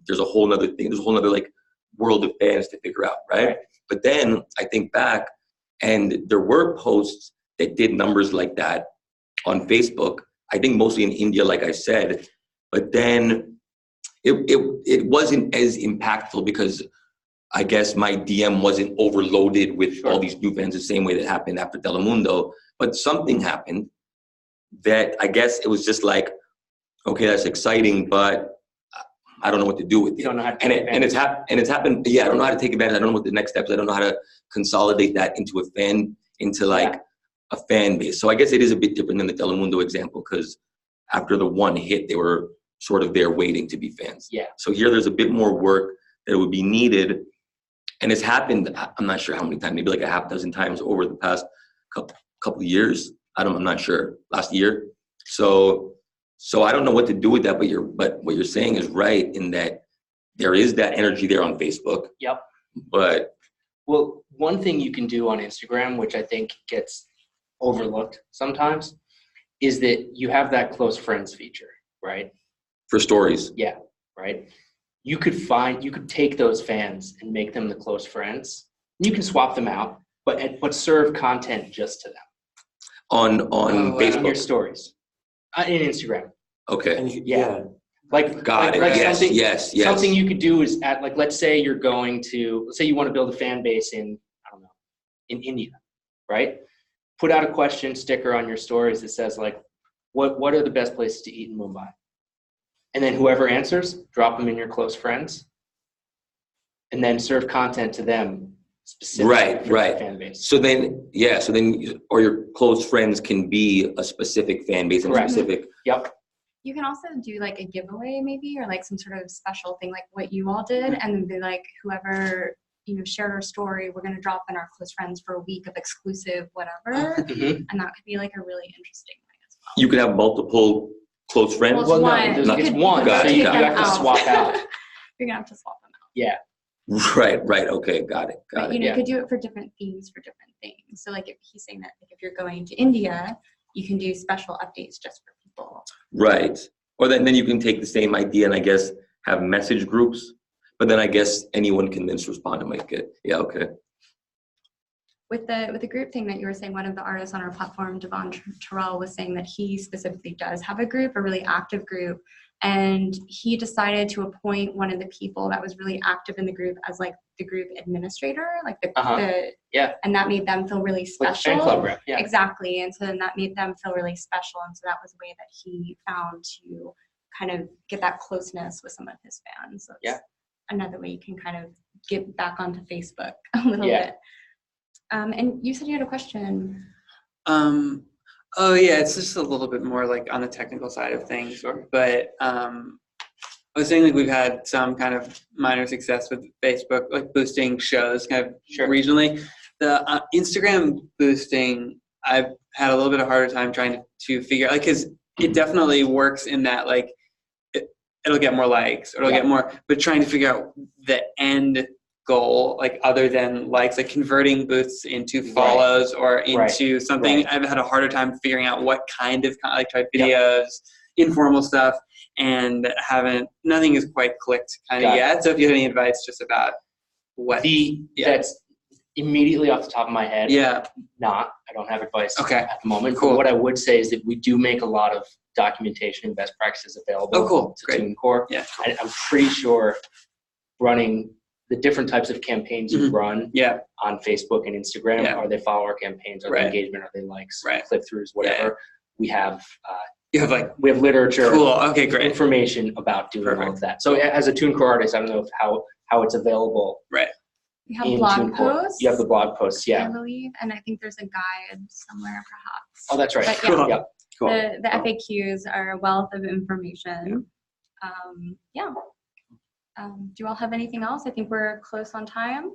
there's a whole nother thing. There's a whole nother like world of fans to figure out, right? But then I think back, and there were posts that did numbers like that on Facebook. I think mostly in India, like I said. But then it wasn't as impactful because I guess my DM wasn't overloaded with all these new fans the same way that happened after Telemundo. But something happened that I guess it was just like, okay, that's exciting, but I don't know what to do with it. You don't know how to and it's happened. Yeah, I don't know how to take advantage. I don't know what the next steps. I don't know how to consolidate that into a fan base. So I guess it is a bit different than the Telemundo example because after the one hit, they were sort of there waiting to be fans. Yeah. So here, there's a bit more work that would be needed, and it's happened. I'm not sure how many times, maybe like a half dozen times over the past couple of years. I'm not sure. Last year. So I don't know what to do with that. But what you're saying is right in that there is that energy there on Facebook. Yep. But well, one thing you can do on Instagram, which I think gets overlooked sometimes, is that you have that close friends feature, right? for stories. Yeah, right. You could take those fans and make them the close friends. You can swap them out, but serve content just to them. On Facebook. In your stories. In Instagram. Okay. And Yeah. Like Got it. like Yes, something, yes. Something you could do is let's say you want to build a fan base in India, right? Put out a question sticker on your stories that says like, what are the best places to eat in Mumbai? And then whoever answers, drop them in your close friends, and then serve content to them specifically for the fan base. So then, or your close friends can be a specific fan base and specific. Yep. You can also do like a giveaway maybe, or like some sort of special thing like what you all did, and then be like, whoever shared our story, we're going to drop in our close friends for a week of exclusive whatever. Mm-hmm. And that could be like a really interesting thing as well. You can have multiple close friends. Well, No, one. it's one. Got So it, you got have to swap out. You're going to have to swap them out. Yeah. Right. Okay, got it. But you could do it for different themes for different things. So like if he's saying that like if you're going to India, you can do special updates just for people. Right. Or then you can take the same idea and I guess have message groups, but then I guess anyone can then respond and make it. Yeah, okay. With the group thing that you were saying, one of the artists on our platform, Devon Terrell, was saying that he specifically does have a group, a really active group, and he decided to appoint one of the people that was really active in the group as like the group administrator, like and that made them feel really special. Like fan club rep, yeah. Exactly, and so then that made them feel really special, and so that was a way that he found to kind of get that closeness with some of his fans. So it's another way you can kind of get back onto Facebook a little bit. And you said you had a question. Oh yeah, it's just a little bit more like on the technical side of things. But I was saying like we've had some kind of minor success with Facebook, like boosting shows kind of regionally. The Instagram boosting, I've had a little bit of harder time trying to figure out, like, because it definitely works in that like it'll get more likes, or it'll get more, but trying to figure out the end goal, like other than likes, like converting boosts into follows or into something. I've had a harder time figuring out what kind of, like, tried videos, informal stuff, and nothing has quite clicked kind of yet. So if you have any advice just about what that's immediately off the top of my head. I don't have advice at the moment. Cool. But what I would say is that we do make a lot of documentation and best practices available to TuneCore. I'm pretty sure running the different types of campaigns you run on Facebook and Instagram, are they follower campaigns, are they engagement, are they likes, click-throughs, whatever. We have we have literature, information about doing all of that. So as a TuneCore artist, I don't know how it's available. We have blog posts. You have the blog posts, I believe, and I think there's a guide somewhere, perhaps. Oh, that's right. But, Cool. The FAQs are a wealth of information. Do you all have anything else? I think we're close on time.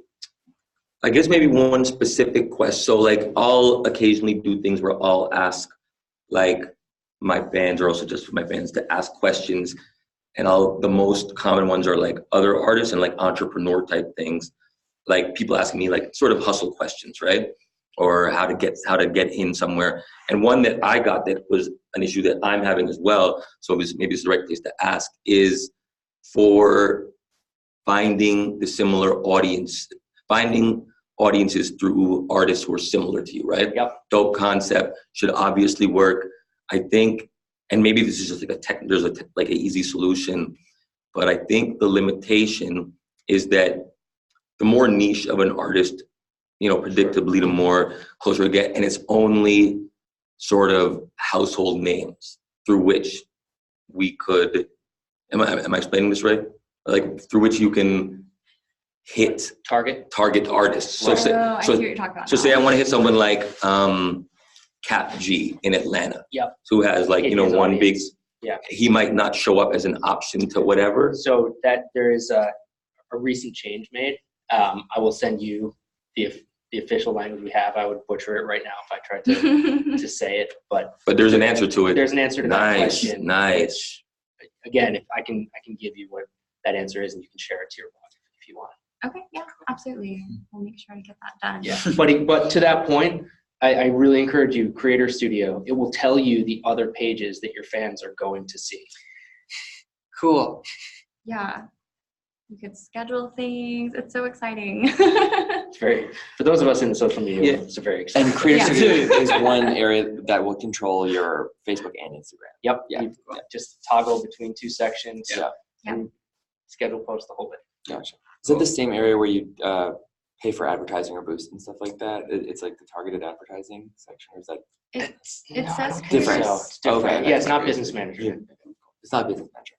I guess maybe one specific question. So like I'll occasionally do things where I'll ask like my fans, or also just for my fans, to ask questions. And the most common ones are like other artists and like entrepreneur type things. Like people asking me like sort of hustle questions, right? or how to get in somewhere. And one that I got that was an issue that I'm having as well, so maybe it's the right place to ask, is for finding the similar audience, finding audiences through artists who are similar to you, right? Yep. Dope concept, should obviously work. I think, and maybe this is just like like an easy solution, but I think the limitation is that the more niche of an artist, predictably, the more closer we get, and it's only sort of household names through which we could, am I explaining this right? Like through which you can hit Target artists. I see what you're talking about. So say I want to hit someone like Cap G in Atlanta. Yep. Who has like, His one big, audience. Yeah. he might not show up as an option to whatever. So that there is a recent change made. I will send you the official language we have. I would butcher it right now if I tried to say it, but But there's an answer to it. there's an answer to that Nice, question. nice. Which, again, if I can give you what that answer is, and you can share it to your blog if you want. Okay, yeah, absolutely. We'll make sure to get that done. Yeah, but to that point, I really encourage you, Creator Studio. It will tell you the other pages that your fans are going to see. Cool. Yeah. You could schedule things. It's so exciting. It's very, for those of us in the social media, Yeah. it's a very exciting. And Creator Yeah. Studio is one area that will control your Facebook and Instagram. Yep. Yeah. You just toggle between two sections. Yeah. And schedule post the whole bit. Gotcha. Is that the same area where you pay for advertising or boost and stuff like that? It's like the targeted advertising section, or is that It No, I says don't think Different. so. It's different. Okay. Yeah, it's not business manager. Yeah. It's not business manager.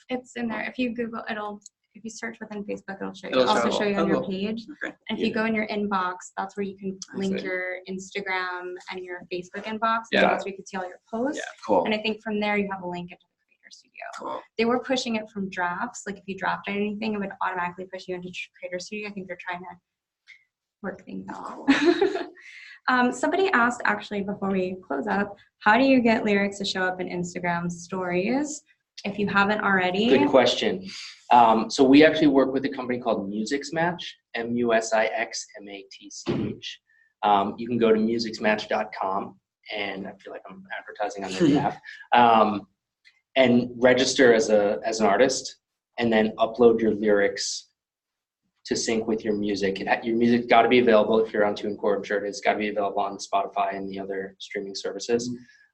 It's in there. If you Google, if you search within Facebook, it'll show you. It'll It'll also show- show you on oh, your cool. page. Okay. And if you go in your inbox, that's where you can I link see. your Instagram and your Facebook inbox. Yeah. And that's where you can see all your posts. Yeah. Cool. And I think from there you have a link into the Creator Studio. Cool. They were pushing it from drafts. Like if you drafted anything, it would automatically push you into Creator Studio. I think they're trying to work things out. Somebody asked actually before we close up, how do you get lyrics to show up in Instagram stories? If you haven't already. Good question. So we actually work with a company called Musicsmatch, MUSIXMATCH. You can go to musicsmatch.com, and I feel like I'm advertising on their behalf, and register as an artist, and then upload your lyrics to sync with your music. Your music's got to be available if you're on TuneCore. I'm sure it's got to be available on Spotify and the other streaming services.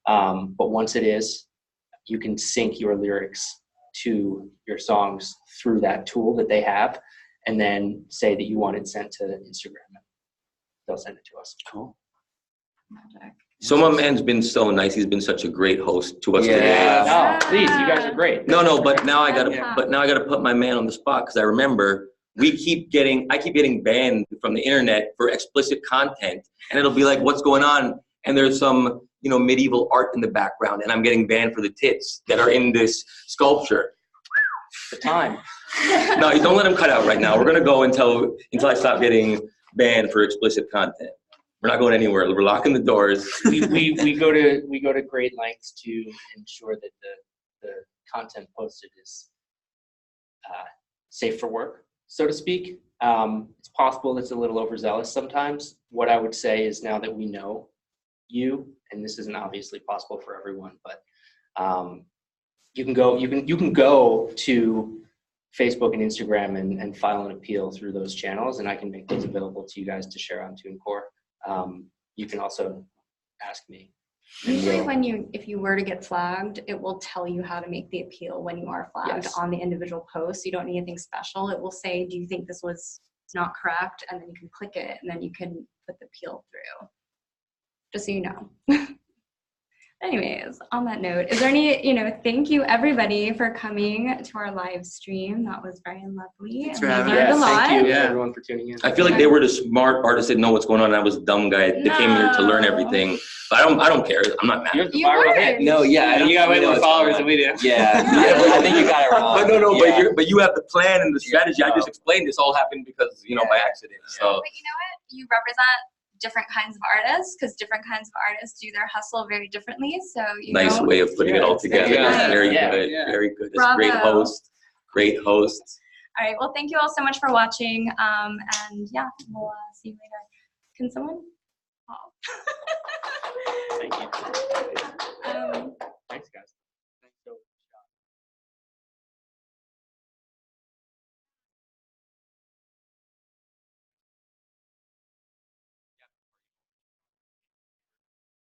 But once it is, you can sync your lyrics to your songs through that tool that they have, and then say that you want it sent to Instagram. They'll send it to us. Cool. Magic. So my man's been so nice. He's been such a great host to us Yeah. today. No, please, you guys are great. No, but now I gotta Yeah. put my man on the spot, because I remember I keep getting banned from the internet for explicit content, and it'll be like, what's going on? And there's some medieval art in the background, and I'm getting banned for the tits that are in this sculpture. The time. No, you don't let him cut out right now. We're gonna go until I stop getting banned for explicit content. We're not going anywhere. We're locking the doors. we go to great lengths to ensure that the content posted is safe for work, so to speak. It's possible it's a little overzealous sometimes. What I would say is, now that we know you, and this isn't obviously possible for everyone, but you can go to Facebook and Instagram and file an appeal through those channels, and I can make those available to you guys to share on TuneCore. You can also ask me. Usually if you were to get flagged, it will tell you how to make the appeal when you are flagged Yes. on the individual post. You don't need anything special. It will say, do you think this was not correct? And then you can click it, and then you can put the appeal through. Just so you know. Anyways, on that note, is there any, thank you everybody for coming to our live stream. That was very lovely. Thanks and for we having learned Yeah, a lot. thank you Yeah. everyone for tuning in. I feel like they were the smart artists that know what's going on, and I was a dumb guy that came here to learn No. everything. But I don't care. I'm not mad. You're the You viral were. hit. No, yeah. I don't You got way know more what's followers going than we do. on. Yeah. I think you got it wrong. But no, Yeah. but you have the plan and the strategy. I Yeah. just explained this all happened because by accident. So But you know what? You represent different kinds of artists, because different kinds of artists do their hustle very differently. So nice way of putting it all together. Yeah. Very Yeah. good. Yeah. Very good. That's a great Bravo. host. Great host. All right. Well, thank you all so much for watching. And yeah, we'll see you later. Can someone pop. Thank you.